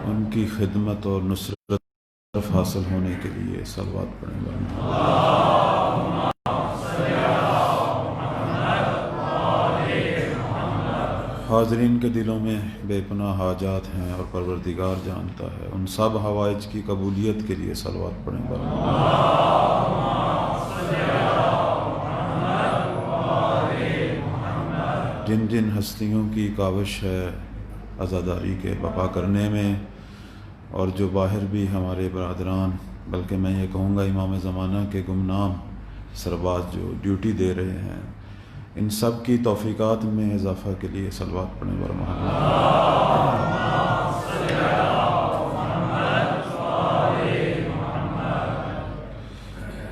ان کی خدمت اور نصرت حاصل ہونے کے لیے صلوات پڑھیں۔ حاضرین کے دلوں میں بے پناہ حاجات ہیں اور پروردگار جانتا ہے، ان سب حوائج کی قبولیت کے لیے صلوات پڑھیں۔ جن جن ہستیوں کی کاوش ہے عزاداری کے بپا کرنے میں، اور جو باہر بھی ہمارے برادران، بلکہ میں یہ کہوں گا امام زمانہ کے گمنام سرباز جو ڈیوٹی دے رہے ہیں، ان سب کی توفیقات میں اضافہ کے لیے صلوات پڑھیں۔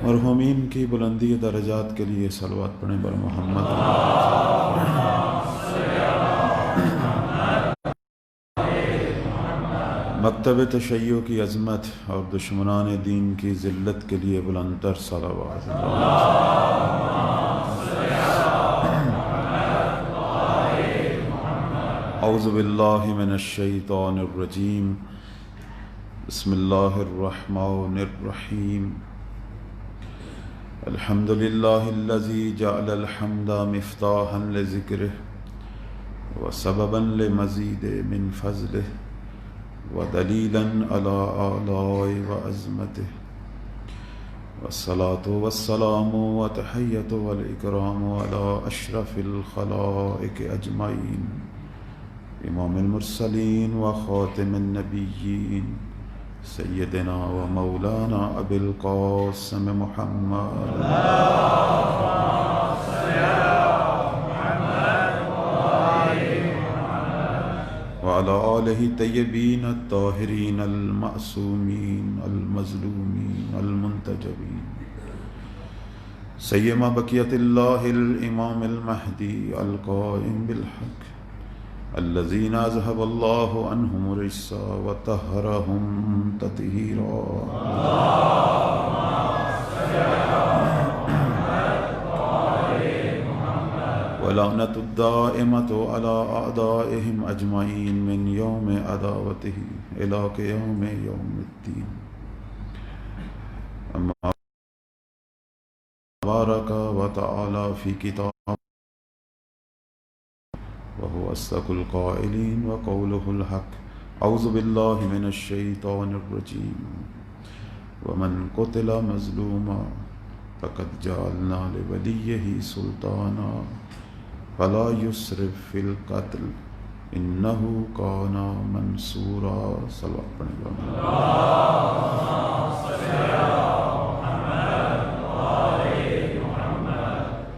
مرحومین کی بلندی درجات کے لیے صلوات پڑھیں بر محمد۔ مکتب تشیع کی عظمت اور دشمنان دین کی ذلت کے لیے بلند تر صلوات۔ اعوذ باللہ من الشیطان الرجیم، بسم اللہ الرحمن الرحیم۔ الحمد للہ الذی جعل الحمد مفتاحا لذکرہ وسببا لمزید من فضلہ ودلیلا علی آلاء وعظمتہ، والصلاة والسلام والتحیۃ والاکرام علی اشرف الخلائق اجمعین، امام المرسلین وخاتم النبیین، سیدنا و مولانا ابی القاسم محمد وعلى آلہ الطیبین الطاہرین المعصومین المظلومین المنتجبین، سیما بقیت اللہ الامام المہدی القائم بالحق، الذین اذهب اللہ عنہم الرجس وطہرہم تطہیرا۔ ولعنۃ الدائمۃ علی اعدائہم اجمعین من یوم عداوتہ الی قیام یوم الدین۔ اما تبارک و تعالی فی کتاب وهو أصدق القائلين وقوله الحق۔ أعوذ بالله من الشيطان الرجيم، ومن قتل مظلوما فقد جعلنا لوليه سلطانا فلا يسرف في القتل إنه كان منصورا۔ صلوات پڑھیں۔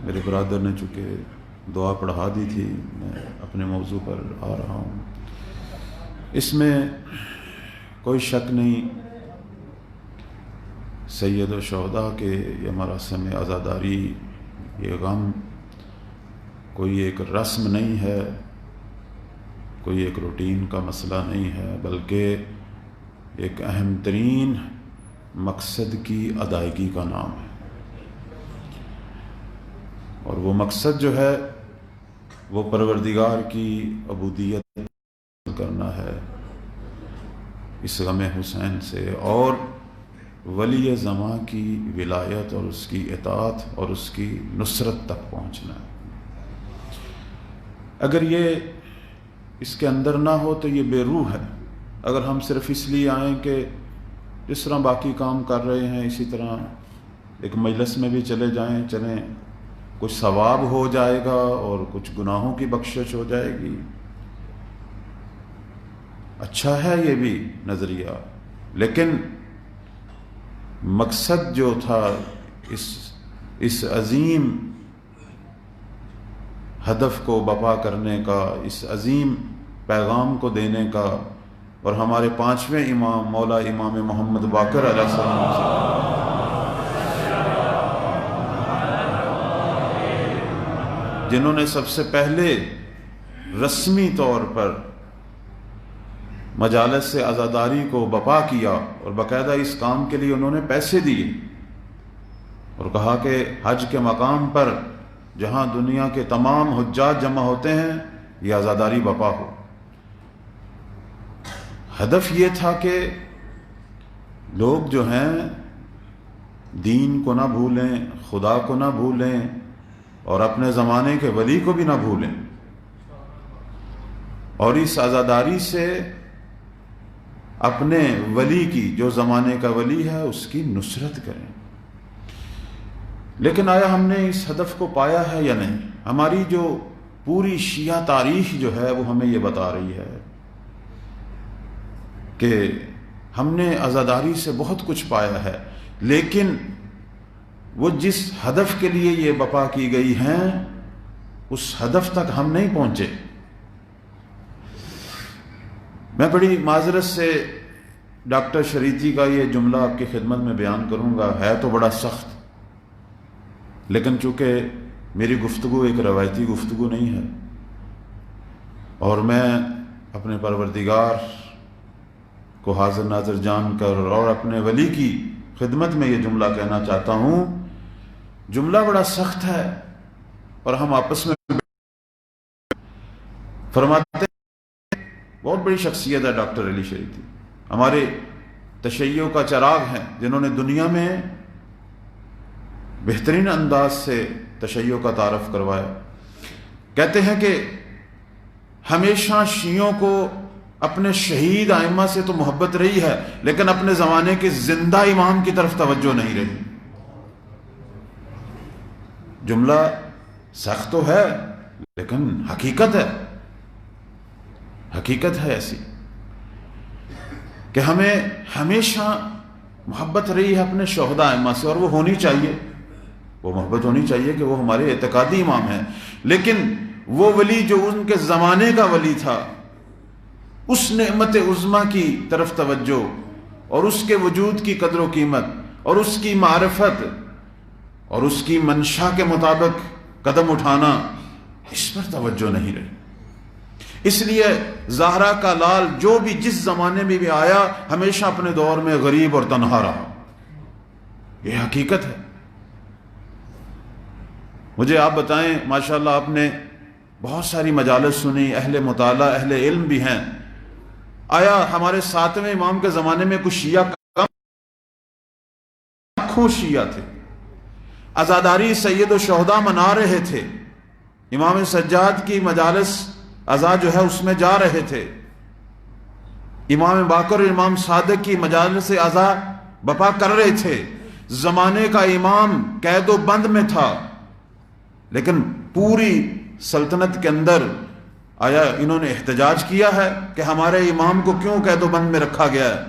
میرے برادر نے چونکہ دعا پڑھا دی تھی، میں اپنے موضوع پر آ رہا ہوں۔ اس میں کوئی شک نہیں، سید الشہداء کے یہ مراسم عزاداری، یہ غم کوئی ایک رسم نہیں ہے، کوئی ایک روٹین کا مسئلہ نہیں ہے، بلکہ ایک اہم ترین مقصد کی ادائیگی کا نام ہے۔ اور وہ مقصد جو ہے وہ پروردگار کی عبودیت کرنا ہے اس غم حسین سے، اور ولی زماں کی ولایت اور اس کی اطاعت اور اس کی نصرت تک پہنچنا ہے۔ اگر یہ اس کے اندر نہ ہو تو یہ بے روح ہے۔ اگر ہم صرف اس لیے آئیں کہ جس طرح باقی کام کر رہے ہیں اسی طرح ایک مجلس میں بھی چلے جائیں، چلیں، کچھ ثواب ہو جائے گا اور کچھ گناہوں کی بخشش ہو جائے گی، اچھا ہے یہ بھی نظریہ، لیکن مقصد جو تھا اس عظیم ہدف کو بپا کرنے کا، اس عظیم پیغام کو دینے کا، اور ہمارے پانچویں امام مولا امام محمد باقر علیہ السلام سے جنہوں نے سب سے پہلے رسمی طور پر مجالس سے عزاداری کو بپا کیا، اور باقاعدہ اس کام کے لیے انہوں نے پیسے دیے، اور کہا کہ حج کے مقام پر جہاں دنیا کے تمام حجاج جمع ہوتے ہیں یہ عزاداری بپا ہو۔ ہدف یہ تھا کہ لوگ جو ہیں دین کو نہ بھولیں، خدا کو نہ بھولیں، اور اپنے زمانے کے ولی کو بھی نہ بھولیں، اور اس عزاداری سے اپنے ولی کی، جو زمانے کا ولی ہے، اس کی نصرت کریں۔ لیکن آیا ہم نے اس ہدف کو پایا ہے یا نہیں؟ ہماری جو پوری شیعہ تاریخ جو ہے وہ ہمیں یہ بتا رہی ہے کہ ہم نے عزاداری سے بہت کچھ پایا ہے، لیکن وہ جس ہدف کے لیے یہ بپا کی گئی ہیں اس ہدف تک ہم نہیں پہنچے۔ میں بڑی معذرت سے ڈاکٹر شریعتی کا یہ جملہ آپ کی خدمت میں بیان کروں گا، ہے تو بڑا سخت، لیکن چونکہ میری گفتگو ایک روایتی گفتگو نہیں ہے، اور میں اپنے پروردگار کو حاضر ناظر جان کر اور اپنے ولی کی خدمت میں یہ جملہ کہنا چاہتا ہوں۔ جملہ بڑا سخت ہے، اور ہم آپس میں فرماتے ہیں، بہت بڑی شخصیت ہے ڈاکٹر علی شریعتی، ہمارے تشیع کا چراغ ہیں، جنہوں نے دنیا میں بہترین انداز سے تشیع کا تعارف کروایا۔ کہتے ہیں کہ ہمیشہ شیعوں کو اپنے شہید ائمہ سے تو محبت رہی ہے، لیکن اپنے زمانے کے زندہ امام کی طرف توجہ نہیں رہی۔ جملہ سخت تو ہے، لیکن حقیقت ہے، حقیقت ہے ایسی کہ ہمیں ہمیشہ محبت رہی ہے اپنے شہداء ائمہ سے، اور وہ ہونی چاہیے، وہ محبت ہونی چاہیے کہ وہ ہمارے اعتقادی امام ہیں۔ لیکن وہ ولی جو ان کے زمانے کا ولی تھا، اس نعمت عظمیٰ کی طرف توجہ، اور اس کے وجود کی قدر و قیمت، اور اس کی معرفت، اور اس کی منشا کے مطابق قدم اٹھانا، اس پر توجہ نہیں رہی۔ اس لیے زہرا کا لال جو بھی جس زمانے میں بھی آیا، ہمیشہ اپنے دور میں غریب اور تنہا رہا۔ یہ حقیقت ہے۔ مجھے آپ بتائیں، ماشاءاللہ آپ نے بہت ساری مجالس سنی، اہل مطالعہ، اہل علم بھی ہیں، آیا ہمارے ساتویں امام کے زمانے میں کچھ شیعہ کم؟ لاکھوں شیعہ تھے، عزاداری سید الشہداء منا رہے تھے، امام سجاد کی مجالس عزا جو ہے اس میں جا رہے تھے، امام باقر اور امام صادق کی مجالس عزا بپا کر رہے تھے، زمانے کا امام قید و بند میں تھا، لیکن پوری سلطنت کے اندر آیا انہوں نے احتجاج کیا ہے کہ ہمارے امام کو کیوں قید و بند میں رکھا گیا ہے؟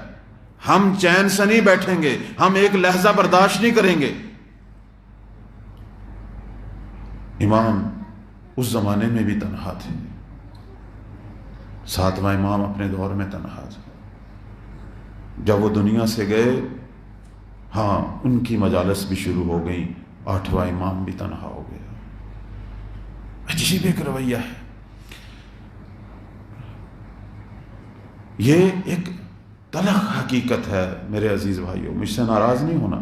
ہم چین سے نہیں بیٹھیں گے، ہم ایک لحظہ برداشت نہیں کریں گے۔ امام اس زمانے میں بھی تنہا تھے، ساتواں امام اپنے دور میں تنہا تھے۔ جب وہ دنیا سے گئے، ہاں ان کی مجالس بھی شروع ہو گئی، آٹھواں امام بھی تنہا ہو گیا۔ عجیب ایک رویہ ہے، یہ ایک تلخ حقیقت ہے میرے عزیز بھائیوں، مجھ سے ناراض نہیں ہونا،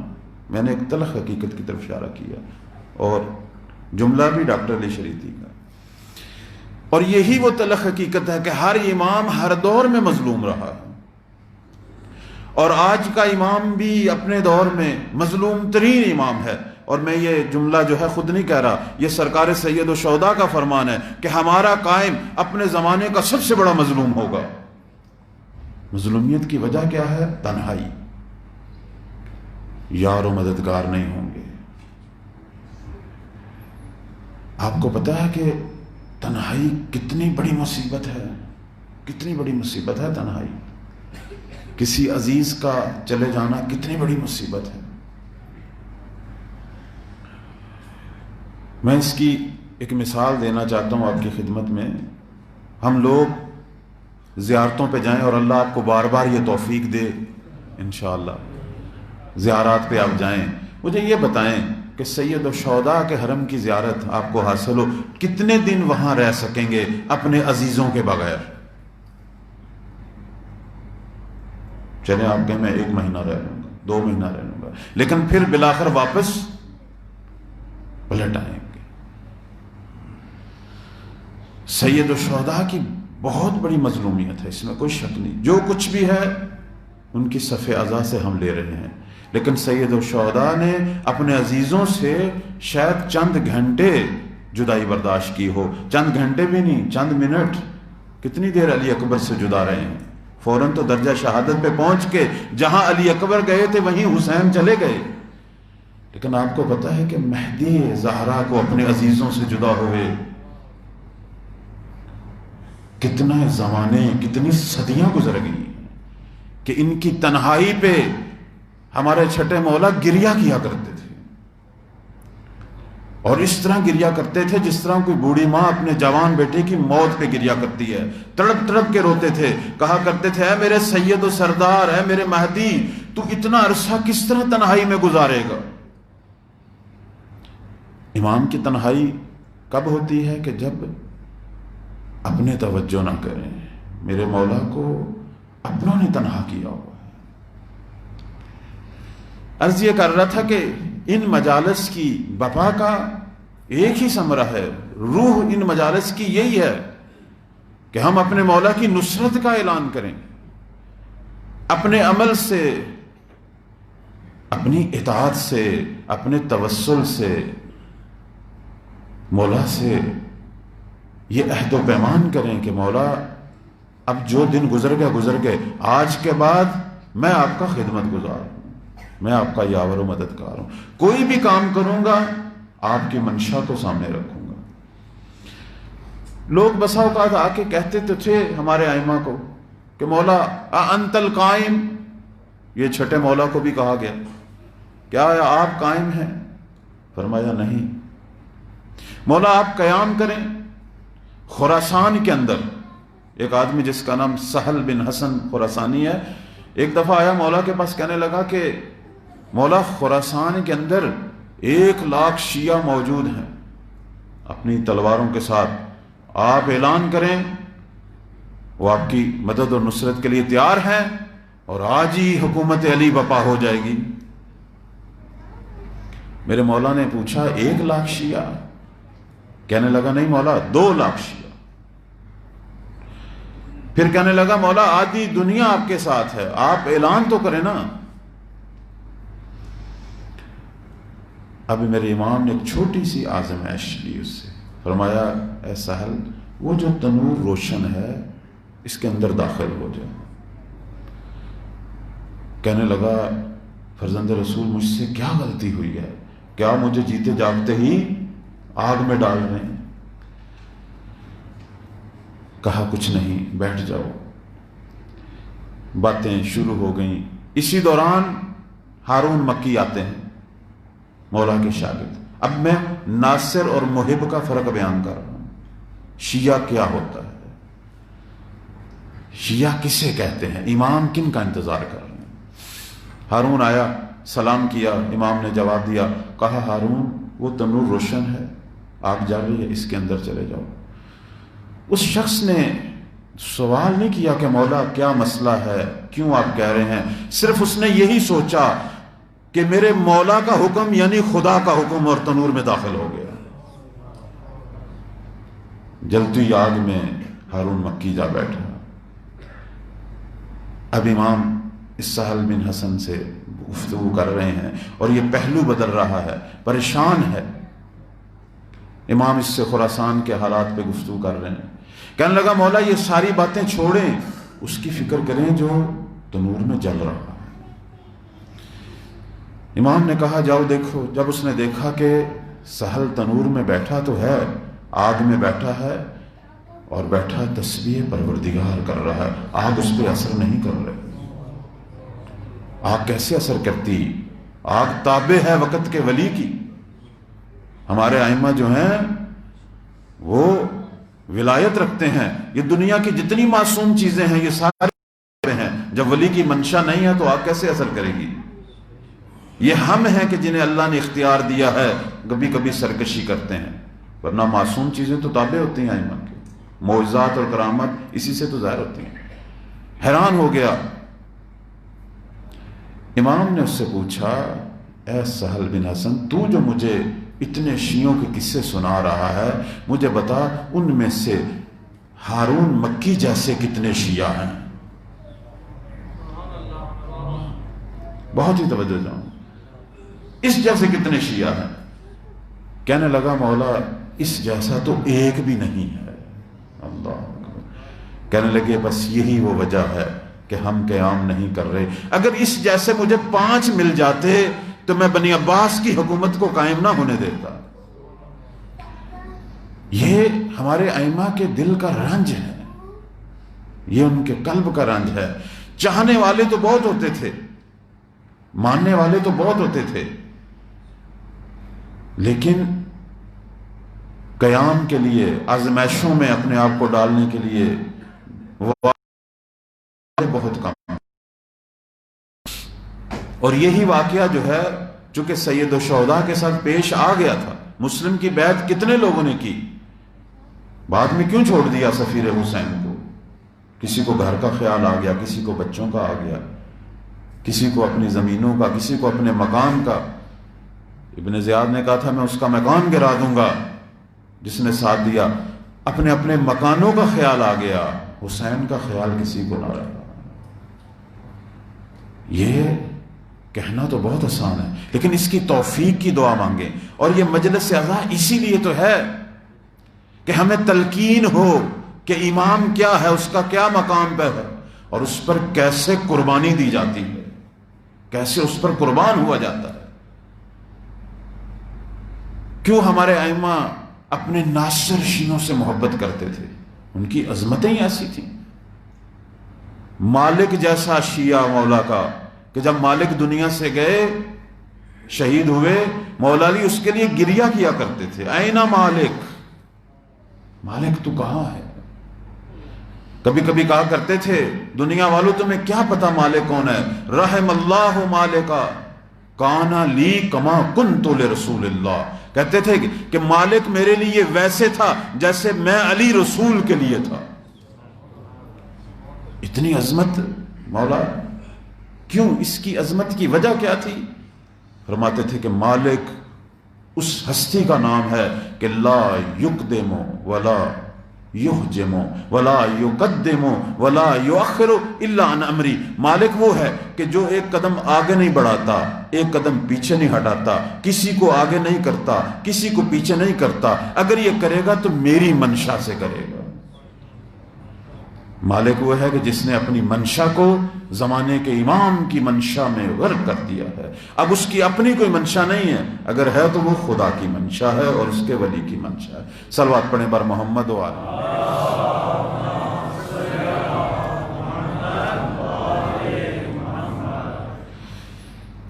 میں نے ایک تلخ حقیقت کی طرف اشارہ کیا، اور جملہ بھی ڈاکٹر علی شریعتی کا، اور یہی وہ تلخ حقیقت ہے کہ ہر امام ہر دور میں مظلوم رہا ہے، اور آج کا امام بھی اپنے دور میں مظلوم ترین امام ہے۔ اور میں یہ جملہ جو ہے خود نہیں کہہ رہا، یہ سرکار سید الشہداء کا فرمان ہے کہ ہمارا قائم اپنے زمانے کا سب سے بڑا مظلوم ہوگا۔ مظلومیت کی وجہ کیا ہے؟ تنہائی، یار و مددگار نہیں ہوں گے۔ آپ کو پتہ ہے کہ تنہائی کتنی بڑی مصیبت ہے، کتنی بڑی مصیبت ہے تنہائی، کسی عزیز کا چلے جانا کتنی بڑی مصیبت ہے۔ میں اس کی ایک مثال دینا چاہتا ہوں آپ کی خدمت میں۔ ہم لوگ زیارتوں پہ جائیں، اور اللہ آپ کو بار بار یہ توفیق دے انشاءاللہ، زیارات پہ آپ جائیں، مجھے یہ بتائیں کہ سید الشہداء کے حرم کی زیارت آپ کو حاصل ہو، کتنے دن وہاں رہ سکیں گے اپنے عزیزوں کے بغیر؟ چلیں آپ کہیں میں 1 مہینہ رہ لوں گا، 2 مہینہ رہ لوں گا، لیکن پھر بالآخر واپس پلٹ آئیں گے۔ سید الشہداء کی بہت بڑی مظلومیت ہے، اس میں کوئی شک نہیں، جو کچھ بھی ہے ان کی صف اعضاء سے ہم لے رہے ہیں، لیکن سید الشہداء نے اپنے عزیزوں سے شاید چند گھنٹے جدائی برداشت کی ہو، چند گھنٹے بھی نہیں، چند منٹ، کتنی دیر علی اکبر سے جدا رہے ہیں، فوراً تو درجہ شہادت پہ پہنچ کے جہاں علی اکبر گئے تھے وہیں حسین چلے گئے، لیکن آپ کو پتہ ہے کہ مہدی زہرا کو اپنے عزیزوں سے جدا ہوئے کتنے زمانے، کتنی صدیاں گزر گئی کہ ان کی تنہائی پہ ہمارے چھٹے مولا گریہ کیا کرتے تھے، اور اس طرح گریہ کرتے تھے جس طرح کوئی بوڑھی ماں اپنے جوان بیٹے کی موت پہ گریہ کرتی ہے، تڑپ تڑپ کے روتے تھے، کہا کرتے تھے اے میرے سید و سردار، اے میرے مہدی، تو اتنا عرصہ کس طرح تنہائی میں گزارے گا؟ امام کی تنہائی کب ہوتی ہے کہ جب اپنے توجہ نہ کریں، میرے مولا کو اپنوں نے تنہا کیا ہوا ہے۔ عرض یہ کر رہا تھا کہ ان مجالس کی بپا کا ایک ہی ثمرہ ہے، روح ان مجالس کی یہی ہے کہ ہم اپنے مولا کی نصرت کا اعلان کریں، اپنے عمل سے، اپنی اطاعت سے، اپنے توسل سے مولا سے یہ عہد و پیمان کریں کہ مولا اب جو دن گزر گئے، آج کے بعد میں آپ کا خدمت گزار ہوں، میں آپ کا یاور و مددگار ہوں، کوئی بھی کام کروں گا آپ کی منشا کو سامنے رکھوں گا۔ لوگ بسا اوقات آ کے کہتے تو تھے ہمارے ائمہ کو کہ مولا انت القائم، یہ چھٹے مولا کو بھی کہا گیا، کیا آپ قائم ہیں؟ فرمایا نہیں، مولا آپ قیام کریں۔ خراسان کے اندر ایک آدمی جس کا نام سہل بن حسن خراسانی ہے، ایک دفعہ آیا مولا کے پاس، کہنے لگا کہ مولا خراسان کے اندر 1,00,000 شیعہ موجود ہیں اپنی تلواروں کے ساتھ، آپ اعلان کریں، وہ آپ کی مدد اور نصرت کے لیے تیار ہیں، اور آج ہی حکومت علی بپا ہو جائے گی۔ میرے مولا نے پوچھا 1,00,000 شیعہ؟ کہنے لگا نہیں مولا 2,00,000 شیعہ۔ پھر کہنے لگا مولا آدھی دنیا آپ کے ساتھ ہے، آپ اعلان تو کریں نا۔ اب میرے امام نے ایک چھوٹی سی آزمائش لی اس سے، فرمایا اے سہل، وہ جو تنور روشن ہے اس کے اندر داخل ہو جائے۔ کہنے لگا فرزند رسول مجھ سے کیا غلطی ہوئی ہے، کیا مجھے جیتے جاگتے ہی آگ میں ڈال رہے ہیں؟ کہا کچھ نہیں، بیٹھ جاؤ۔ باتیں شروع ہو گئیں، اسی دوران ہارون مکی آتے ہیں، مولا کے شاگرد۔ اب میں ناصر اور محب کا فرق بیان کر رہا ہوں، شیعہ کیا ہوتا ہے، شیعہ کسے کہتے ہیں، امام کن کا انتظار کر رہے ہیں۔ ہارون آیا، سلام کیا، امام نے جواب دیا، کہا ہارون وہ تنور روشن ہے، آگ جا رہی ہے، اس کے اندر چلے جاؤ۔ اس شخص نے سوال نہیں کیا کہ مولا کیا مسئلہ ہے، کیوں آپ کہہ رہے ہیں، صرف اس نے یہی سوچا کہ میرے مولا کا حکم یعنی خدا کا حکم، اور تنور میں داخل ہو گیا۔ جلتی آگ میں ہارون مکی جا بیٹھا۔ اب امام اس سہل بن حسن سے گفتگو کر رہے ہیں اور یہ پہلو بدل رہا ہے، پریشان ہے۔ امام اس سے خراسان کے حالات پہ گفتگو کر رہے ہیں۔ کہنے لگا مولا یہ ساری باتیں چھوڑیں، اس کی فکر کریں جو تنور میں جل رہا ہے۔ امام نے کہا جاؤ دیکھو۔ جب اس نے دیکھا کہ سہل تنور میں بیٹھا تو ہے، آگ میں بیٹھا ہے، اور بیٹھا تسبیح پروردگار کر رہا ہے، آگ اس پہ اثر نہیں کر رہی۔ آگ کیسے اثر کرتی؟ آگ تابع ہے وقت کے ولی کی۔ ہمارے ائمہ جو ہیں وہ ولایت رکھتے ہیں، یہ دنیا کی جتنی معصوم چیزیں ہیں یہ سارے ہیں، جب ولی کی منشا نہیں ہے تو آگ کیسے اثر کرے گی؟ یہ ہم ہیں کہ جنہیں اللہ نے اختیار دیا ہے، کبھی کبھی سرکشی کرتے ہیں، ورنہ معصوم چیزیں تو تابع ہوتی ہیں ائمہ کے، معجزات اور کرامت اسی سے تو ظاہر ہوتی ہیں۔ حیران ہو گیا۔ امام نے اس سے پوچھا اے سہل بن حسن، تو جو مجھے اتنے شیعوں کے قصے سنا رہا ہے، مجھے بتا ان میں سے ہارون مکی جیسے کتنے شیعہ ہیں. بہت ہی توجہ جاؤں. اس جیسے کتنے شیعہ ہیں. کہنے لگا مولا اس جیسا تو ایک بھی نہیں ہے. اللہ اکبر. کہنے لگے بس یہی وہ وجہ ہے کہ ہم قیام نہیں کر رہے. اگر اس جیسے مجھے 5 مل جاتے تو میں بنی عباس کی حکومت کو قائم نہ ہونے دیتا. یہ ہمارے ائمہ کے دل کا رنج ہے, یہ ان کے قلب کا رنج ہے. چاہنے والے تو بہت ہوتے تھے, ماننے والے تو بہت ہوتے تھے, لیکن قیام کے لیے, آزمائشوں میں اپنے آپ کو ڈالنے کے لیے وہ بہت کم. اور یہی واقعہ جو ہے چونکہ سید الشہداء کے ساتھ پیش آ گیا تھا. مسلم کی بیعت کتنے لوگوں نے کی, بعد میں کیوں چھوڑ دیا سفیر حسین کو؟ کسی کو گھر کا خیال آ گیا, کسی کو بچوں کا آ گیا, کسی کو اپنی زمینوں کا, کسی کو اپنے مکان کا. ابن زیاد نے کہا تھا میں اس کا مکان گرا دوں گا جس نے ساتھ دیا. اپنے اپنے مکانوں کا خیال آ گیا, حسین کا خیال کسی کو نہ رہا. یہ کہنا تو بہت آسان ہے, لیکن اس کی توفیق کی دعا مانگیں. اور یہ مجلس اعزا اسی لیے تو ہے کہ ہمیں تلقین ہو کہ امام کیا ہے, اس کا کیا مقام پہ ہے, اور اس پر کیسے قربانی دی جاتی ہے, کیسے اس پر قربان ہوا جاتا ہے. کیوں ہمارے ائمہ اپنے ناصر شیعوں سے محبت کرتے تھے؟ ان کی عظمتیں ہی ایسی تھیں. مالک جیسا شیعہ مولا کا کہ جب مالک دنیا سے گئے, شہید ہوئے, مولا علی اس کے لیے گریہ کیا کرتے تھے, اینا مالک, مالک تو کہاں ہے. کبھی کبھی کہا کرتے تھے دنیا والوں تمہیں کیا پتا مالک کون ہے, رحم اللہ مالکا کانا لی کما کنت لرسول اللہ. کہتے تھے کہ مالک میرے لیے ویسے تھا جیسے میں علی رسول کے لیے تھا. اتنی عظمت مولا. کیوں؟ اس کی عظمت کی وجہ کیا تھی؟ فرماتے تھے کہ مالک اس ہستی کا نام ہے کہ لا یقدم ولا یحجم ولا یقدم ولا یؤخر الا عن امری. مالک وہ ہے کہ جو ایک قدم آگے نہیں بڑھاتا, ایک قدم پیچھے نہیں ہٹاتا, کسی کو آگے نہیں کرتا, کسی کو پیچھے نہیں کرتا. اگر یہ کرے گا تو میری منشا سے کرے گا. مالک وہ ہے کہ جس نے اپنی منشا کو زمانے کے امام کی منشا میں غرق کر دیا ہے. اب اس کی اپنی کوئی منشا نہیں ہے, اگر ہے تو وہ خدا کی منشا ہے اور اس کے ولی کی منشا ہے. صلوات پڑھیں بر محمد و آلہ.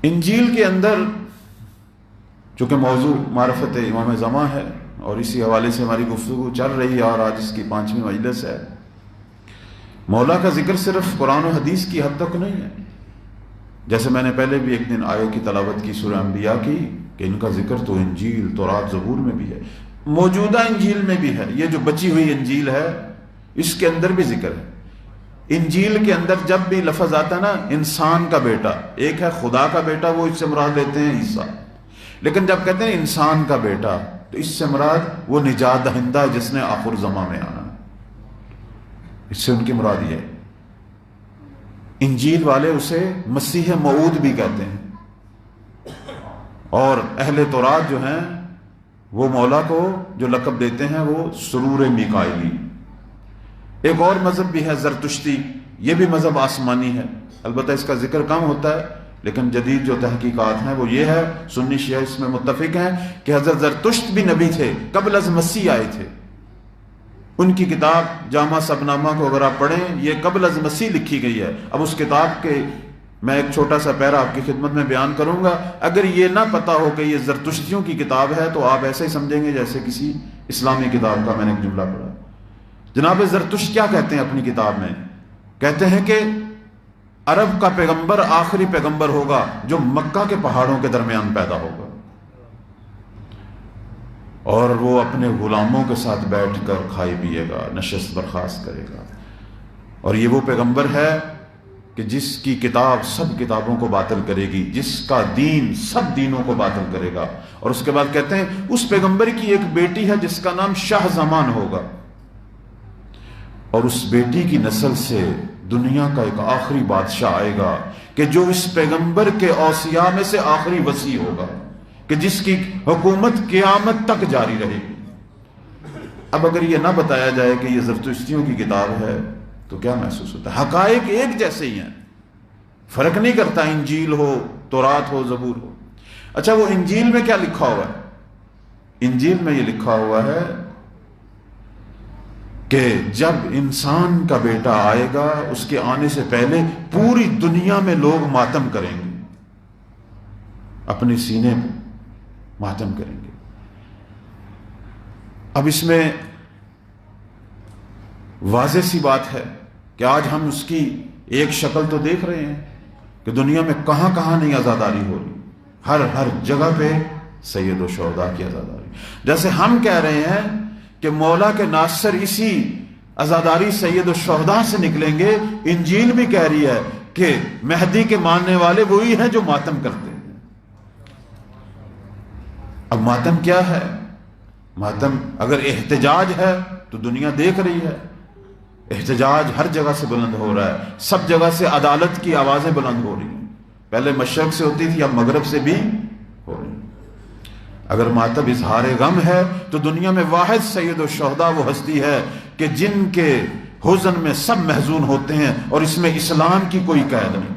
انجیل کے اندر چونکہ موضوع معرفت امام زمان ہے اور اسی حوالے سے ہماری گفتگو چل رہی ہے اور آج اس کی 5ویں مجلس ہے, مولا کا ذکر صرف قرآن و حدیث کی حد تک نہیں ہے. جیسے میں نے پہلے بھی ایک دن آیت کی تلاوت کی سورہ انبیاء کی کہ ان کا ذکر تو انجیل, تورات, زبور میں بھی ہے, موجودہ انجیل میں بھی ہے. یہ جو بچی ہوئی انجیل ہے اس کے اندر بھی ذکر ہے. انجیل کے اندر جب بھی لفظ آتا ہے نا انسان کا بیٹا, ایک ہے خدا کا بیٹا, وہ اس سے مراد لیتے ہیں عیسیٰ, لیکن جب کہتے ہیں انسان کا بیٹا تو اس سے مراد وہ نجات دہندہ ہے جس نے آخر زمان میں آنا. اس سے ان کی مراد یہ ہے. انجیل والے اسے مسیح موعود بھی کہتے ہیں, اور اہل تورات جو ہیں وہ مولا کو جو لقب دیتے ہیں وہ سرور میکائیلی. ایک اور مذہب بھی ہے زرتشتی, یہ بھی مذہب آسمانی ہے, البتہ اس کا ذکر کم ہوتا ہے, لیکن جدید جو تحقیقات ہیں وہ یہ ہے, سنی شیعہ اس میں متفق ہیں کہ حضرت زرتشت بھی نبی تھے, قبل از مسیح آئے تھے. ان کی کتاب جامع سبنامہ کو اگر آپ پڑھیں یہ قبل از مسیح لکھی گئی ہے. اب اس کتاب کے میں ایک چھوٹا سا پیرا آپ کی خدمت میں بیان کروں گا. اگر یہ نہ پتا ہو کہ یہ زرتشتیوں کی کتاب ہے تو آپ ایسے ہی سمجھیں گے جیسے کسی اسلامی کتاب کا میں نے ایک جملہ پڑھا. جناب زرتشت کیا کہتے ہیں اپنی کتاب میں؟ کہتے ہیں کہ عرب کا پیغمبر آخری پیغمبر ہوگا جو مکہ کے پہاڑوں کے درمیان پیدا ہوگا, اور وہ اپنے غلاموں کے ساتھ بیٹھ کر کھائے پیے گا, نشست برخاست کرے گا. اور یہ وہ پیغمبر ہے کہ جس کی کتاب سب کتابوں کو باطل کرے گی, جس کا دین سب دینوں کو باطل کرے گا. اور اس کے بعد کہتے ہیں اس پیغمبر کی ایک بیٹی ہے جس کا نام شاہ زمان ہوگا. اور اس بیٹی کی نسل سے دنیا کا ایک آخری بادشاہ آئے گا کہ جو اس پیغمبر کے اوصیاء میں سے آخری وصی ہوگا، کہ جس کی حکومت قیامت تک جاری رہے گی۔ اب اگر یہ نہ بتایا جائے کہ یہ زرتشتیوں کی کتاب ہے تو کیا محسوس ہوتا ہے؟ حقائق ایک جیسے ہی ہیں، فرق نہیں کرتا انجیل ہو، تورات ہو، زبور ہو۔ اچھا، وہ انجیل میں کیا لکھا ہوا ہے؟ انجیل میں یہ لکھا ہوا ہے کہ جب انسان کا بیٹا آئے گا اس کے آنے سے پہلے پوری دنیا میں لوگ ماتم کریں گے، اپنے سینے پہ ماتم کریں گے۔ اب اس میں واضح سی بات ہے کہ آج ہم اس کی ایک شکل تو دیکھ رہے ہیں کہ دنیا میں کہاں کہاں نہیں عزاداری ہو رہی، ہر جگہ پہ سید و شہداء کی عزاداری۔ جیسے ہم کہہ رہے ہیں کہ مولا کے ناصر اسی عزاداری سید و شہداء سے نکلیں گے، انجیل بھی کہہ رہی ہے کہ مہدی کے ماننے والے وہی ہیں جو ماتم کرتے ہیں۔ اب ماتم کیا ہے؟ ماتم اگر احتجاج ہے تو دنیا دیکھ رہی ہے، احتجاج ہر جگہ سے بلند ہو رہا ہے، سب جگہ سے عدالت کی آوازیں بلند ہو رہی ہیں۔ پہلے مشرق سے ہوتی تھی، اب مغرب سے بھی ہو رہی ہے۔ اگر ماتم اظہار غم ہے تو دنیا میں واحد سید الشہداء وہ ہستی ہے کہ جن کے حزن میں سب محزون ہوتے ہیں اور اس میں اسلام کی کوئی قید نہیں۔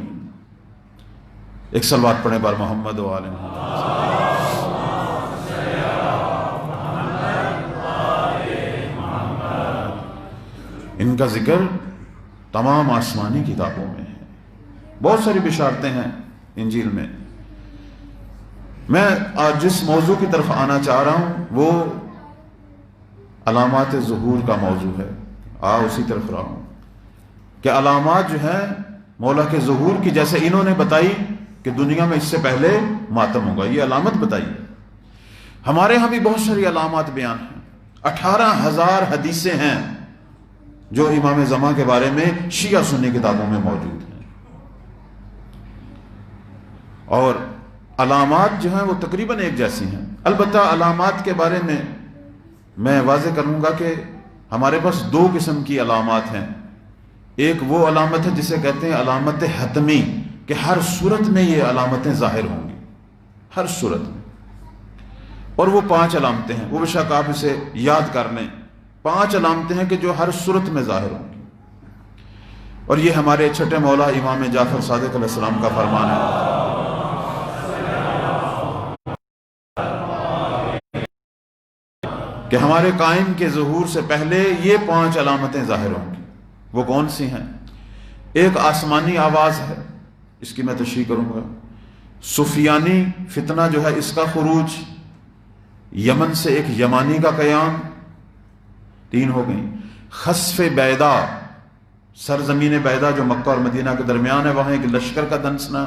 ایک صلوات پڑھیں بار محمد و آل محمد۔ ان کا ذکر تمام آسمانی کتابوں میں ہے، بہت ساری بشارتیں ہیں انجیل میں۔ میں آج جس موضوع کی طرف آنا چاہ رہا ہوں وہ علامات ظہور کا موضوع ہے، اسی طرف رہا ہوں کہ علامات جو ہیں مولا کے ظہور کی، جیسے انہوں نے بتائی کہ دنیا میں اس سے پہلے ماتم ہوگا، یہ علامت بتائی ہے۔ ہمارے ہاں بھی بہت ساری علامات بیان ہیں، 18,000 حدیثیں ہیں جو امام زمان کے بارے میں شیعہ سنی کتابوں میں موجود ہیں، اور علامات جو ہیں وہ تقریباً ایک جیسی ہیں۔ البتہ علامات کے بارے میں واضح کروں گا کہ ہمارے پاس 2 قسم کی علامات ہیں۔ ایک وہ علامت ہے جسے کہتے ہیں علامت حتمی، کہ ہر صورت میں یہ علامتیں ظاہر ہوں گی، ہر صورت میں، اور وہ 5 علامتیں ہیں، وہ بے شک آپ اسے یاد کر لیں۔ 5 علامتیں ہیں کہ جو ہر صورت میں ظاہر ہوں گی، اور یہ ہمارے چھٹے مولا امام جعفر صادق علیہ السلام کا فرمان ہے کہ ہمارے قائم کے ظہور سے پہلے یہ 5 علامتیں ظاہر ہوں گی۔ وہ کون سی ہیں؟ ایک آسمانی آواز ہے، اس کی میں تشریح کروں گا۔ سفیانی فتنہ جو ہے اس کا خروج، یمن سے ایک یمانی کا قیام، 3 ہو گئیں۔ خسف بیدا، سرزمین بیدا جو مکہ اور مدینہ کے درمیان ہے، وہاں ایک لشکر کا دنسنا،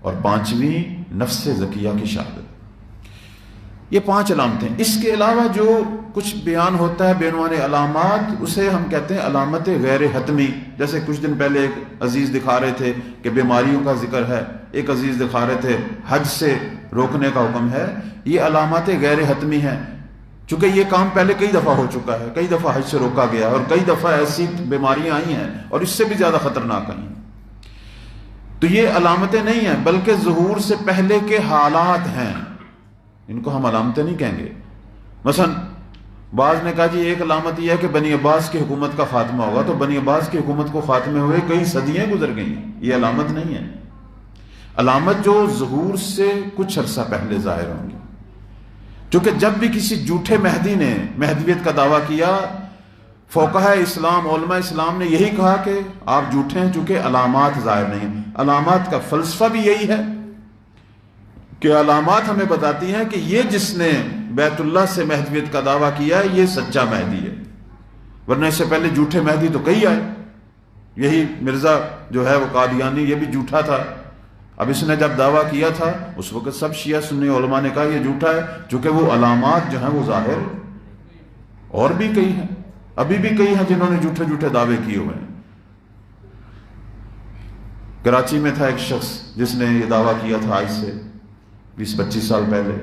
اور 5ویں نفس زکیہ کی شہادت۔ یہ 5 علامتیں۔ اس کے علاوہ جو کچھ بیان ہوتا ہے بینوان علامات، اسے ہم کہتے ہیں علامت غیر حتمی۔ جیسے کچھ دن پہلے ایک عزیز دکھا رہے تھے کہ بیماریوں کا ذکر ہے، ایک عزیز دکھا رہے تھے حج سے روکنے کا حکم ہے، یہ علامات غیر حتمی ہیں۔ چونکہ یہ کام پہلے کئی دفعہ ہو چکا ہے، کئی دفعہ حج سے روکا گیا، اور کئی دفعہ ایسی بیماریاں آئی ہیں اور اس سے بھی زیادہ خطرناک آئی ہیں۔ تو یہ علامتیں نہیں ہیں بلکہ ظہور سے پہلے کے حالات ہیں، ان کو ہم علامتیں نہیں کہیں گے۔ مثلا بعض نے کہا جی ایک علامت یہ ہے کہ بنی عباس کی حکومت کا خاتمہ ہوگا، تو بنی عباس کی حکومت کو خاتمے ہوئے کئی صدیاں گزر گئی ہیں، یہ علامت نہیں ہے۔ علامت جو ظہور سے کچھ عرصہ پہلے ظاہر ہوں گی، چونکہ جب بھی کسی جھوٹے مہدی نے مہدویت کا دعویٰ کیا، فقہاء اسلام، علماء اسلام نے یہی کہا کہ آپ جھوٹے ہیں چونکہ علامات ظاہر نہیں ہیں۔ علامات کا فلسفہ بھی یہی ہے کہ علامات ہمیں بتاتی ہیں کہ یہ جس نے بیت اللہ سے مہدویت کا دعویٰ کیا ہے یہ سچا مہدی ہے، ورنہ اس سے پہلے جھوٹے مہدی تو کئی آئے۔ یہی مرزا جو ہے وہ قادیانی، یہ بھی جھوٹا تھا۔ اب اس نے جب دعویٰ کیا تھا اس وقت سب شیعہ سنی علماء نے کہا یہ جھوٹا ہے، چونکہ وہ علامات جو ہیں وہ ظاہر، اور بھی کئی ہیں، ابھی بھی کئی ہیں جنہوں نے جھوٹے جھوٹے دعوے کیے ہوئے ہیں۔ کراچی میں تھا ایک شخص جس نے یہ دعویٰ کیا تھا آج سے 20-25 سال پہلے،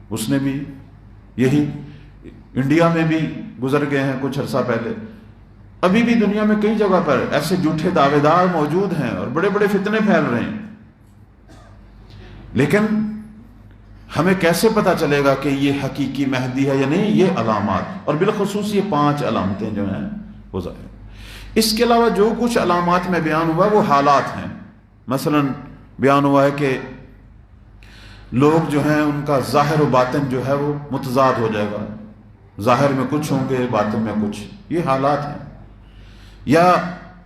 اس نے بھی یہی، انڈیا میں بھی گزر گئے ہیں کچھ عرصہ پہلے، ابھی بھی دنیا میں کئی جگہ پر ایسے جھوٹے دعوے دار موجود ہیں اور بڑے بڑے فتنے پھیل رہے ہیں، لیکن ہمیں کیسے پتا چلے گا کہ یہ حقیقی مہدی ہے یا نہیں؟ یہ علامات، اور بالخصوص یہ 5 علامتیں جو ہیں وہ ظاہر۔ اس کے علاوہ جو کچھ علامات میں بیان ہوا وہ حالات ہیں۔ مثلا بیان ہوا ہے کہ لوگ جو ہیں ان کا ظاہر و باطن جو ہے وہ متضاد ہو جائے گا، ظاہر میں کچھ ہوں گے، باطن میں کچھ، یہ حالات ہیں۔ یا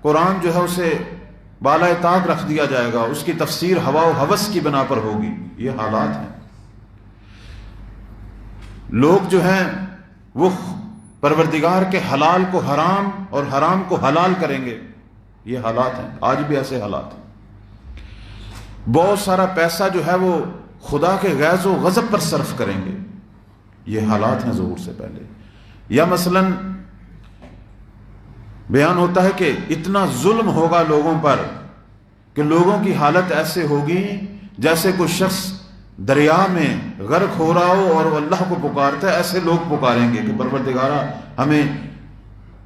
قرآن جو ہے اسے بالائے طاق رکھ دیا جائے گا، اس کی تفسیر ہوا و ہوس کی بنا پر ہوگی، یہ حالات ہیں۔ لوگ جو ہیں وہ پروردگار کے حلال کو حرام اور حرام کو حلال کریں گے، یہ حالات ہیں، آج بھی ایسے حالات ہیں۔ بہت سارا پیسہ جو ہے وہ خدا کے غیظ و غضب پر صرف کریں گے، یہ حالات ہیں ظہور سے پہلے۔ یا مثلا بیان ہوتا ہے کہ اتنا ظلم ہوگا لوگوں پر کہ لوگوں کی حالت ایسے ہوگی جیسے کوئی شخص دریا میں غرق ہو رہا ہو اور وہ اللہ کو پکارتا ہے، ایسے لوگ پکاریں گے کہ پروردگارا ہمیں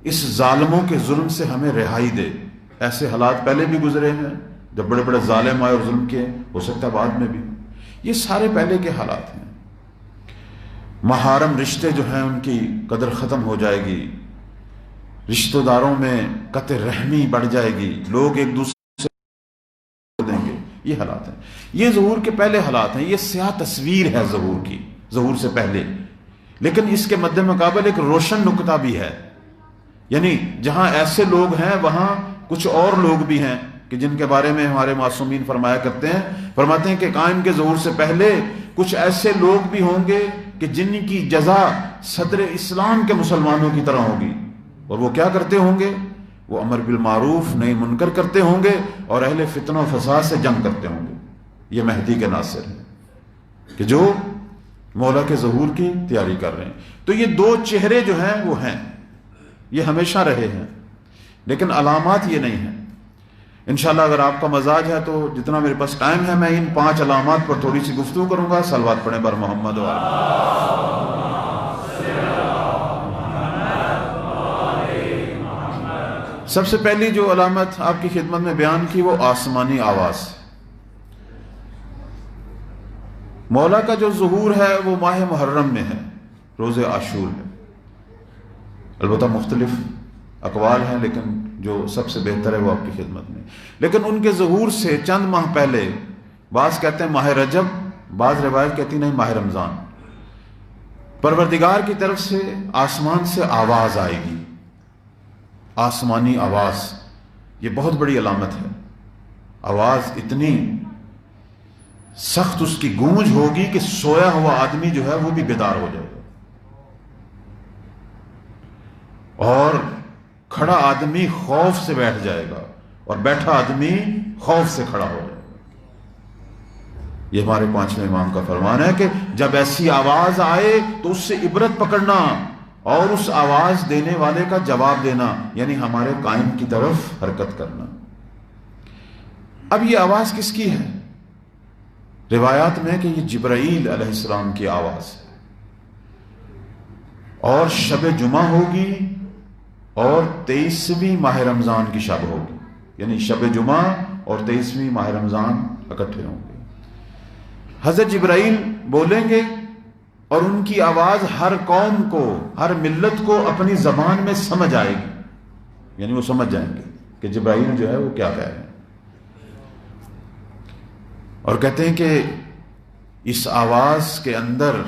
اس ظالموں کے ظلم سے ہمیں رہائی دے۔ ایسے حالات پہلے بھی گزرے ہیں، جب بڑے بڑے ظالم آئے اور ظلم کیے، ہو سکتا ہے بعد میں بھی۔ یہ سارے پہلے کے حالات ہیں۔ محارم رشتے جو ہیں ان کی قدر ختم ہو جائے گی، رشتہ داروں میں قطع رحمی بڑھ جائے گی، لوگ ایک دوسرے کو دیں گے، یہ حالات ہیں۔ یہ ظہور کے پہلے حالات ہیں، یہ سیاہ تصویر ہے ظہور کی، ظہور سے پہلے۔ لیکن اس کے مد مقابل ایک روشن نقطہ بھی ہے، یعنی جہاں ایسے لوگ ہیں وہاں کچھ اور لوگ بھی ہیں کہ جن کے بارے میں ہمارے معصومین فرماتے ہیں کہ قائم کے ظہور سے پہلے کچھ ایسے لوگ بھی ہوں گے کہ جن کی جزا صدر اسلام کے مسلمانوں کی طرح ہوگی، اور وہ کیا کرتے ہوں گے؟ وہ امر بالمعروف نہی منکر کرتے ہوں گے اور اہل فتنہ و فساد سے جنگ کرتے ہوں گے۔ یہ مہدی کے ناصر ہیں کہ جو مولا کے ظہور کی تیاری کر رہے ہیں۔ تو یہ 2 چہرے جو ہیں وہ ہیں، یہ ہمیشہ رہے ہیں، لیکن علامات یہ نہیں ہیں۔ انشاءاللہ اگر آپ کا مزاج ہے تو جتنا میرے پاس ٹائم ہے میں ان 5 علامات پر تھوڑی سی گفتگو کروں گا۔ صلوات پڑھیں بر محمد و سب سے پہلی جو علامت آپ کی خدمت میں بیان کی وہ آسمانی آواز۔ مولا کا جو ظہور ہے وہ ماہ محرم میں ہے، روز عاشور ہے۔ البتہ مختلف اقوال ہیں، لیکن جو سب سے بہتر ہے وہ آپ کی خدمت میں۔ لیکن ان کے ظہور سے چند ماہ پہلے، بعض کہتے ہیں ماہ رجب، بعض روایت کہتی نہیں ماہ رمضان، پروردگار کی طرف سے آسمان سے آواز آئے گی، آسمانی آواز۔ یہ بہت بڑی علامت ہے، آواز اتنی سخت اس کی گونج ہوگی کہ سویا ہوا آدمی جو ہے وہ بھی بیدار ہو جائے گا، اور کھڑا آدمی خوف سے بیٹھ جائے گا اور بیٹھا آدمی خوف سے کھڑا ہو جائے گا۔ یہ ہمارے 5ویں امام کا فرمان ہے کہ جب ایسی آواز آئے تو اس سے عبرت پکڑنا اور اس آواز دینے والے کا جواب دینا، یعنی ہمارے قائم کی طرف حرکت کرنا۔ اب یہ آواز کس کی ہے؟ روایات میں کہ یہ جبرائیل علیہ السلام کی آواز ہے، اور شب جمعہ ہوگی اور 23ویں ماہ رمضان کی شب ہوگی، یعنی شب جمعہ اور 23ویں ماہ رمضان اکٹھے ہوں گے۔ حضرت جبرائیل بولیں گے اور ان کی آواز ہر قوم کو، ہر ملت کو اپنی زبان میں سمجھ آئے گی، یعنی وہ سمجھ جائیں گے کہ جبرائیل جو ہے وہ کیا کہہ رہے ہیں۔ اور کہتے ہیں کہ اس آواز کے اندر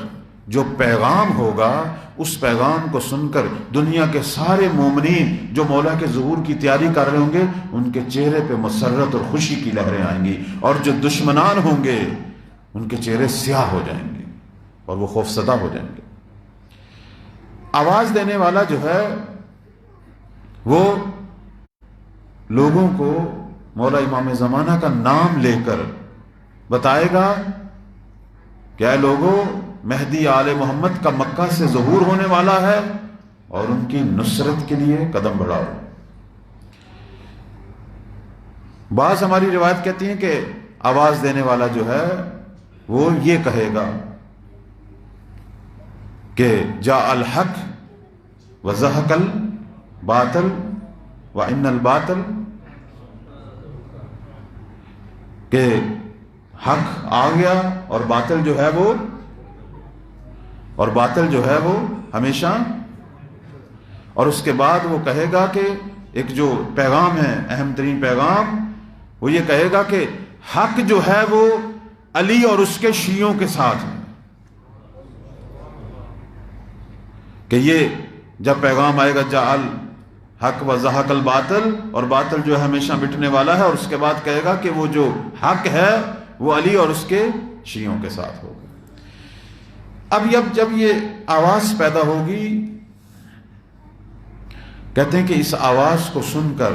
جو پیغام ہوگا، اس پیغام کو سن کر دنیا کے سارے مومنین جو مولا کے ظہور کی تیاری کر رہے ہوں گے، ان کے چہرے پہ مسرت اور خوشی کی لہریں آئیں گی، اور جو دشمنان ہوں گے ان کے چہرے سیاہ ہو جائیں گے اور وہ خوفزدہ ہو جائیں گے۔ آواز دینے والا جو ہے وہ لوگوں کو مولا امام زمانہ کا نام لے کر بتائے گا کہ اے لوگوں، مہدی آل محمد کا مکہ سے ظہور ہونے والا ہے اور ان کی نصرت کے لیے قدم بڑھاؤ۔ بعض ہماری روایت کہتی ہیں کہ آواز دینے والا جو ہے وہ یہ کہے گا کہ جاء الحق وزہق الباطل وَإِنَّ الْبَاطِلَ، کہ حق آ گیا اور باطل جو ہے وہ ہمیشہ. اور اس کے بعد وہ کہے گا کہ ایک جو پیغام ہے، اہم ترین پیغام، وہ یہ کہے گا کہ حق جو ہے وہ علی اور اس کے شیعوں کے ساتھ ہے. کہ یہ جب پیغام آئے گا جاء الحق وزہق الباطل، اور باطل جو ہے ہمیشہ مٹنے والا ہے، اور اس کے بعد کہے گا کہ وہ جو حق ہے وہ علی اور اس کے شیعوں کے ساتھ ہوگا. اب جب یہ آواز پیدا ہوگی، کہتے ہیں کہ اس آواز کو سن کر